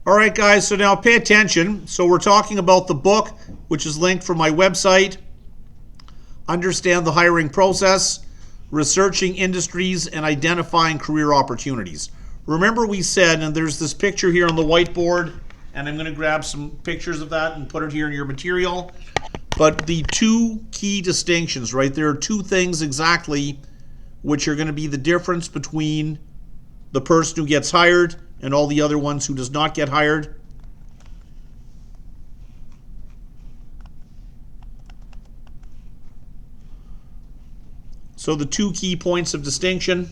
All right, guys, so now pay attention. So we're talking about the book, which is linked from my website, Understand the Hiring Process, Researching Industries and Identifying Career Opportunities. Remember we said, and there's this picture here on the whiteboard, and I'm going to grab some pictures of that and put it here in your material. But the two key distinctions, right? There are two things exactly which are going to be the difference between the person who gets hired and all the other ones who does not get hired. So the two key points of distinction.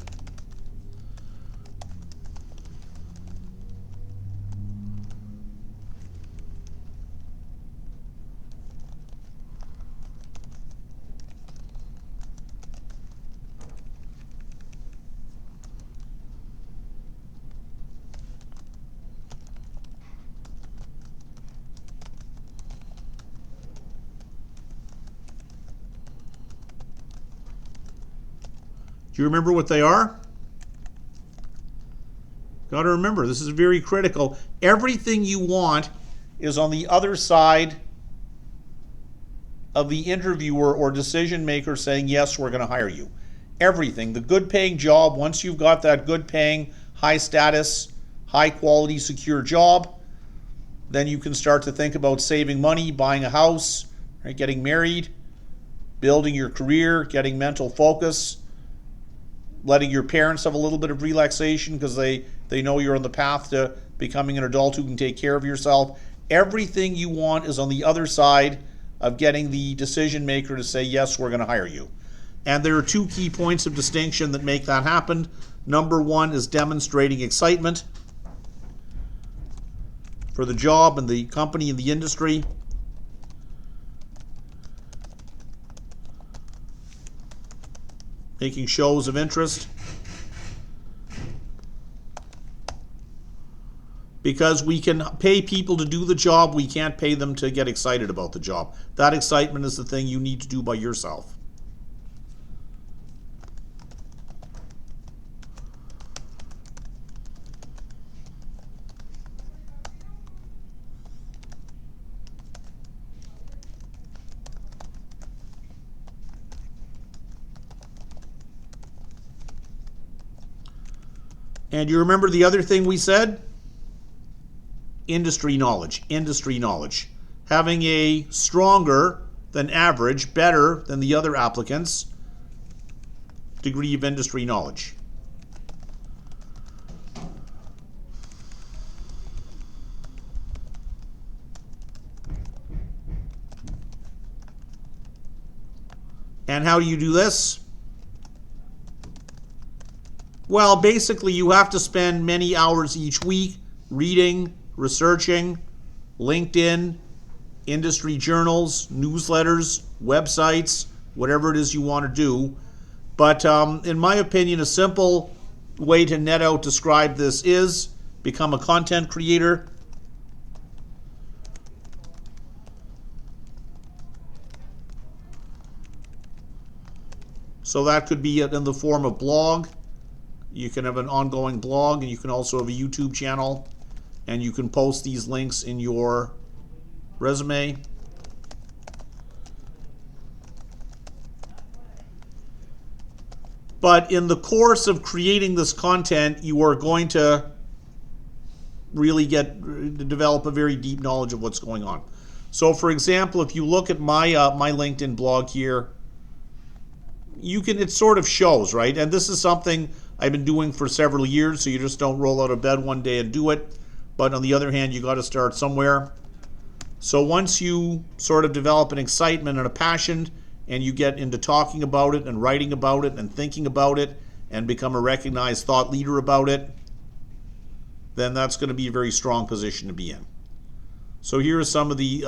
Do you remember what they are? Got to remember, this is very critical. Everything you want is on the other side of the interviewer or decision maker saying, yes, we're going to hire you. Everything. The good paying job, once you've got that good paying, high status, high quality, secure job, then you can start to think about saving money, buying a house, right, getting married, building your career, getting mental focus, letting your parents have a little bit of relaxation because they know you're on the path to becoming an adult who can take care of yourself. Everything you want is on the other side of getting the decision maker to say, yes, we're going to hire you. And there are two key points of distinction that make that happen. Number one is demonstrating excitement for the job and the company and the industry. Making shows of interest. Because we can pay people to do the job, we can't pay them to get excited about the job. That excitement is the thing you need to do by yourself. And you remember the other thing we said? Industry knowledge. Industry knowledge. Having a stronger than average, better than the other applicants, degree of industry knowledge. And how do you do this? Well, basically you have to spend many hours each week reading, researching, LinkedIn, industry journals, newsletters, websites, whatever it is you want to do. But in my opinion, a simple way to net out describe this is become a content creator. So that could be in the form of blog. You can have an ongoing blog, and you can also have a YouTube channel, and you can post these links in your resume. But in the course of creating this content, you are going to really develop a very deep knowledge of what's going on. So for example, if you look at my LinkedIn blog here, it sort of shows, right? And this is something I've been doing for several years, so you just don't roll out of bed one day and do it. But on the other hand, you got to start somewhere. So once you sort of develop an excitement and a passion, and you get into talking about it and writing about it and thinking about it and become a recognized thought leader about it, then that's going to be a very strong position to be in. So here are some of the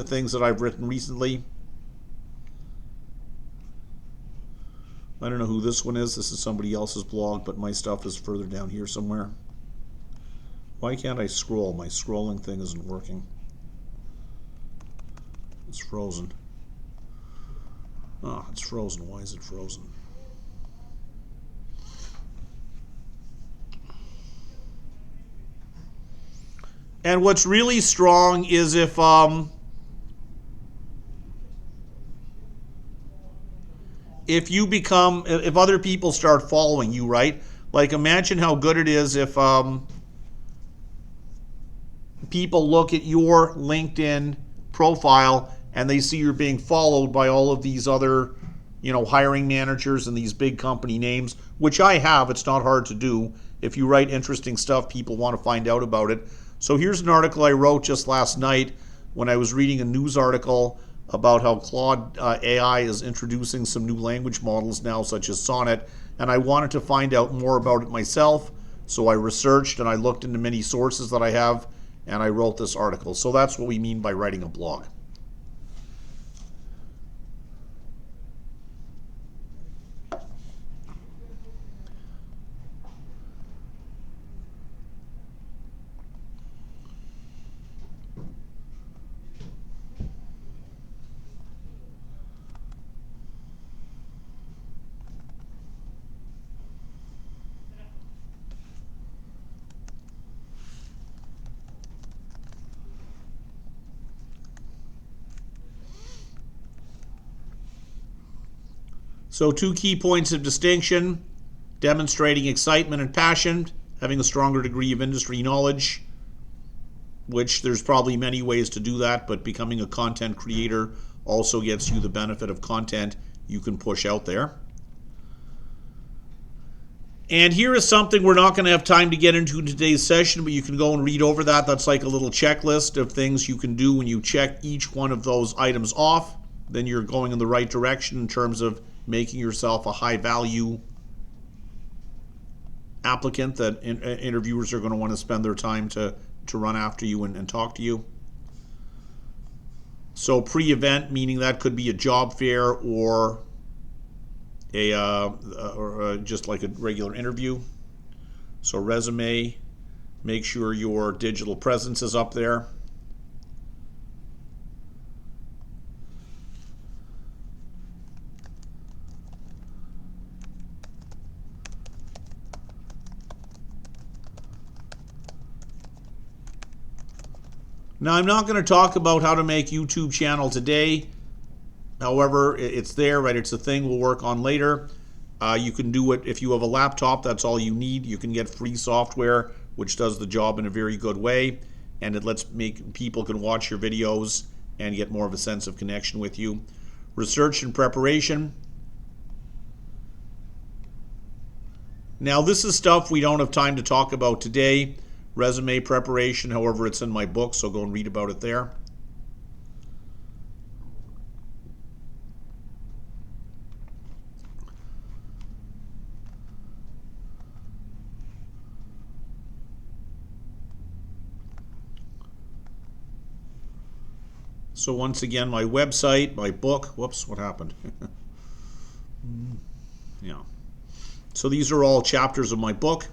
things that I've written recently. I don't know who this one is. This is somebody else's blog, but my stuff is further down here somewhere. Why can't I scroll? My scrolling thing isn't working. It's frozen. Oh, it's frozen. Why is it frozen? And what's really strong is if if other people start following you, right? Like imagine how good it is if people look at your LinkedIn profile and they see you're being followed by all of these other, hiring managers and these big company names, which I have. It's not hard to do. If you write interesting stuff, people want to find out about it. So here's an article I wrote just last night when I was reading a news article about how Claude AI is introducing some new language models now, such as Sonnet, and I wanted to find out more about it myself. So I researched and I looked into many sources that I have, and I wrote this article. So that's what we mean by writing a blog. So 2 key points of distinction: demonstrating excitement and passion, having a stronger degree of industry knowledge, which there's probably many ways to do that, but becoming a content creator also gets you the benefit of content you can push out there. And here is something we're not going to have time to get into in today's session, but you can go and read over that. That's like a little checklist of things you can do. When you check each one of those items off, then you're going in the right direction in terms of making yourself a high value applicant that interviewers are going to want to spend their time to run after you and talk to you. So pre-event, meaning that could be a job fair or just like a regular interview. So resume, make sure your digital presence is up there. Now, I'm not going to talk about how to make YouTube channel today. However, it's there, right? It's a thing we'll work on later. You can do it if you have a laptop. That's all you need. You can get free software, which does the job in a very good way. And it lets people can watch your videos and get more of a sense of connection with you. Research and preparation. Now, this is stuff we don't have time to talk about today. Resume preparation, however, it's in my book, so go and read about it there. So once again, my website, my book, whoops, what happened? Yeah. So these are all chapters of my book.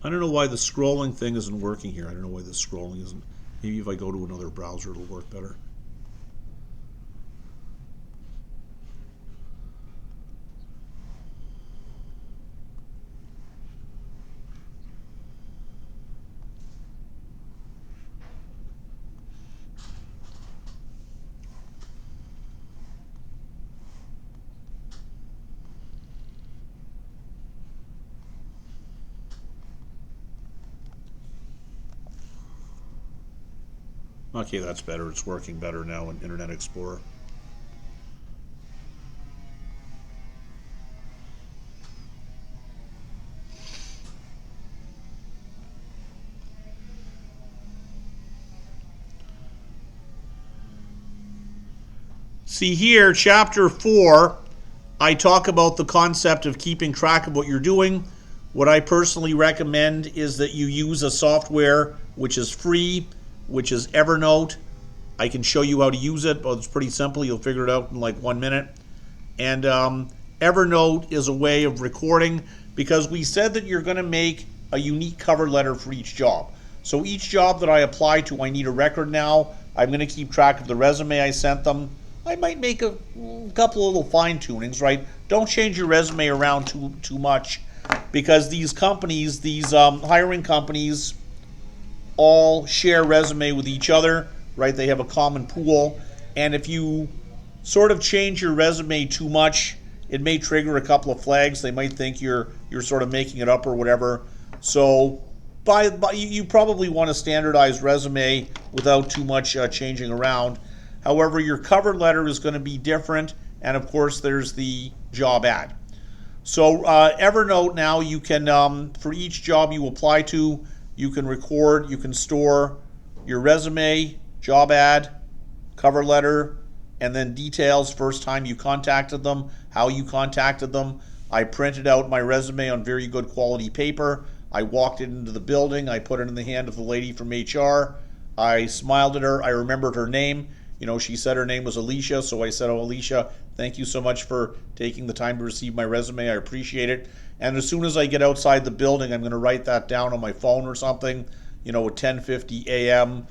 I don't know why the scrolling thing isn't working here. I don't know why the scrolling isn't. Maybe if I go to another browser, it'll work better. Okay, that's better. It's working better now in Internet Explorer. See here, chapter 4, I talk about the concept of keeping track of what you're doing. What I personally recommend is that you use a software which is free, which is Evernote. I can show you how to use it, but it's pretty simple. You'll figure it out in like 1 minute. And Evernote is a way of recording, because we said that you're going to make a unique cover letter for each job. So each job that I apply to, I need a record now. I'm going to keep track of the resume I sent them, I might make a couple of little fine tunings, right? Don't change your resume around too much, because these companies, these hiring companies, all share resume with each other, right? They have a common pool, and if you sort of change your resume too much, it may trigger a couple of flags. They might think you're sort of making it up or whatever. So, by you probably want a standardized resume without too much changing around. However, your cover letter is going to be different, and of course, there's the job ad. So Evernote now, you can for each job you apply to, you can record, you can store your resume, job ad, cover letter, and then details: first time you contacted them, how you contacted them. I printed out my resume on very good quality paper. I walked it into the building. I put it in the hand of the lady from HR. I smiled at her. I remembered her name. She said her name was Alicia, so I said, "Oh, Alicia, thank you so much for taking the time to receive my resume. I appreciate it." And as soon as I get outside the building, I'm going to write that down on my phone or something. At 10:50 a.m.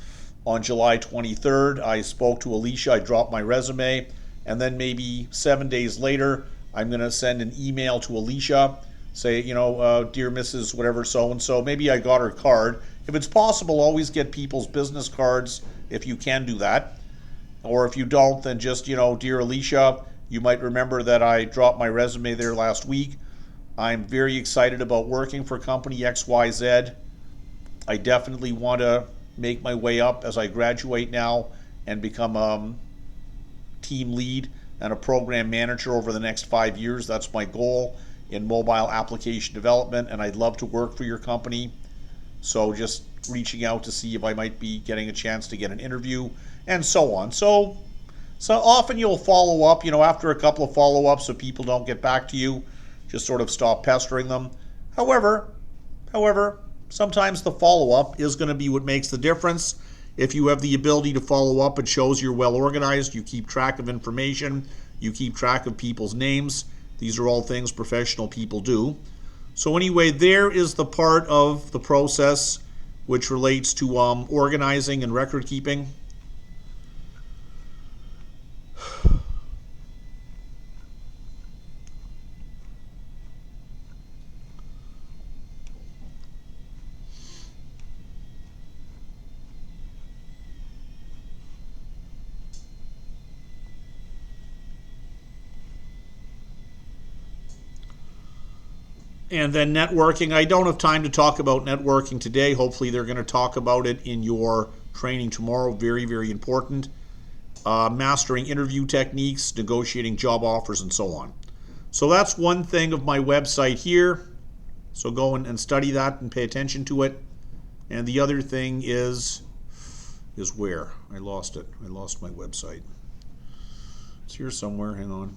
on July 23rd, I spoke to Alicia. I dropped my resume, and then maybe 7 days later, I'm going to send an email to Alicia, say, dear Mrs. whatever so and so. Maybe I got her card. If it's possible, always get people's business cards if you can do that. Or if you don't, then just, dear Alicia, you might remember that I dropped my resume there last week. I'm very excited about working for company XYZ. I definitely want to make my way up as I graduate now and become team lead and a program manager over the next 5 years. That's my goal in mobile application development, and I'd love to work for your company. So just reaching out to see if I might be getting a chance to get an interview, and so on. So often you'll follow up, after a couple of follow-ups, so people don't get back to you, just sort of stop pestering them. However, sometimes the follow-up is going to be what makes the difference. If you have the ability to follow up, it shows you're well organized, you keep track of information, you keep track of people's names. These are all things professional people do. So anyway, there is the part of the process which relates to organizing and record keeping. And then networking. I don't have time to talk about networking today. Hopefully they're going to talk about it in your training tomorrow. Very, very important. Mastering interview techniques, negotiating job offers, and so on. So that's one thing of my website here. So go and study that and pay attention to it. And the other thing is where? I lost it. I lost my website. It's here somewhere. Hang on.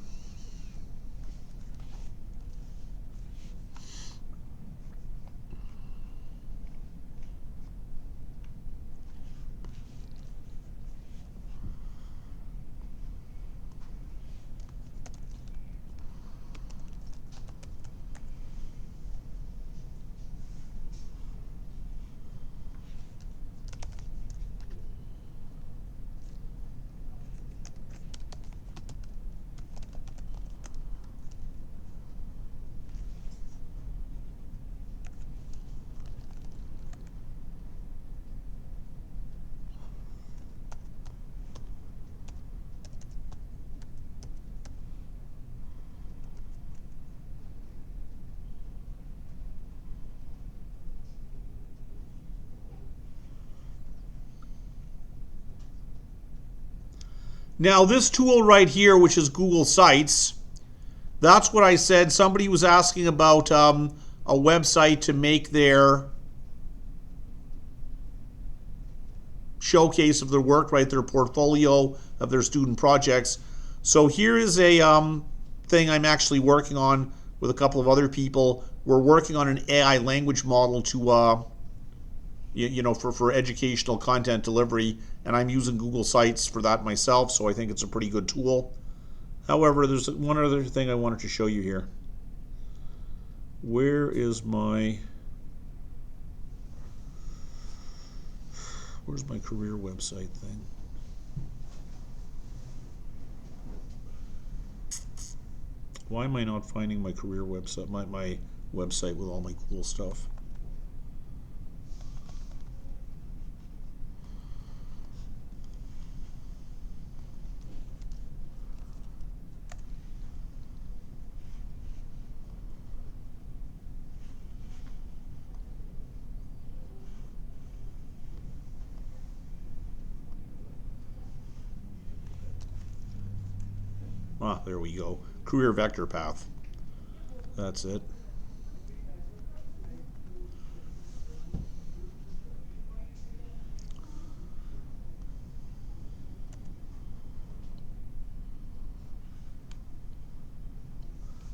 Now this tool right here, which is Google Sites, that's what I said. Somebody was asking about a website to make their showcase of their work, right? Their portfolio of their student projects. So here is a thing I'm actually working on with a couple of other people. We're working on an AI language model to for educational content delivery, and I'm using Google Sites for that myself, so I think it's a pretty good tool. However, there's one other thing I wanted to show you here. Where's my career website thing? Why am I not finding my career website, my website with all my cool stuff? Ah, there we go. Career vector path. That's it.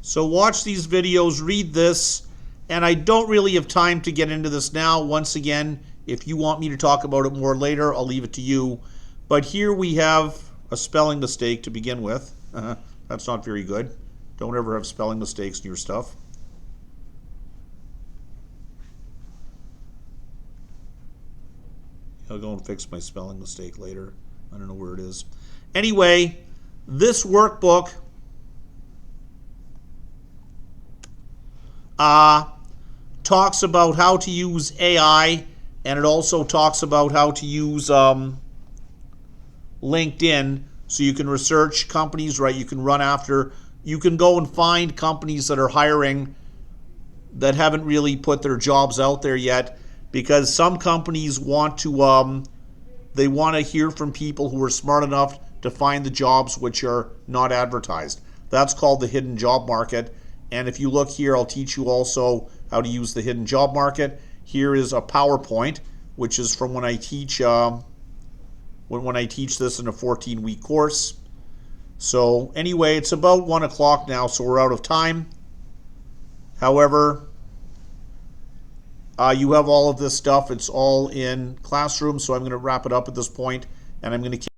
So watch these videos, read this, and I don't really have time to get into this now. Once again, if you want me to talk about it more later, I'll leave it to you. But here we have a spelling mistake to begin with. That's not very good. Don't ever have spelling mistakes in your stuff. I'll go and fix my spelling mistake later. I don't know where it is. Anyway, this workbook talks about how to use AI, and it also talks about how to use LinkedIn, so you can research companies, right? You can run after, you can go and find companies that are hiring that haven't really put their jobs out there yet, because some companies want to, they want to hear from people who are smart enough to find the jobs which are not advertised. That's called the hidden job market. And if you look here, I'll teach you also how to use the hidden job market. Here is a PowerPoint, which is from when I teach when I teach this in a 14-week course. So anyway, it's about 1 o'clock now, so we're out of time. However, you have all of this stuff. It's all in Classroom, so I'm going to wrap it up at this point, and I'm going to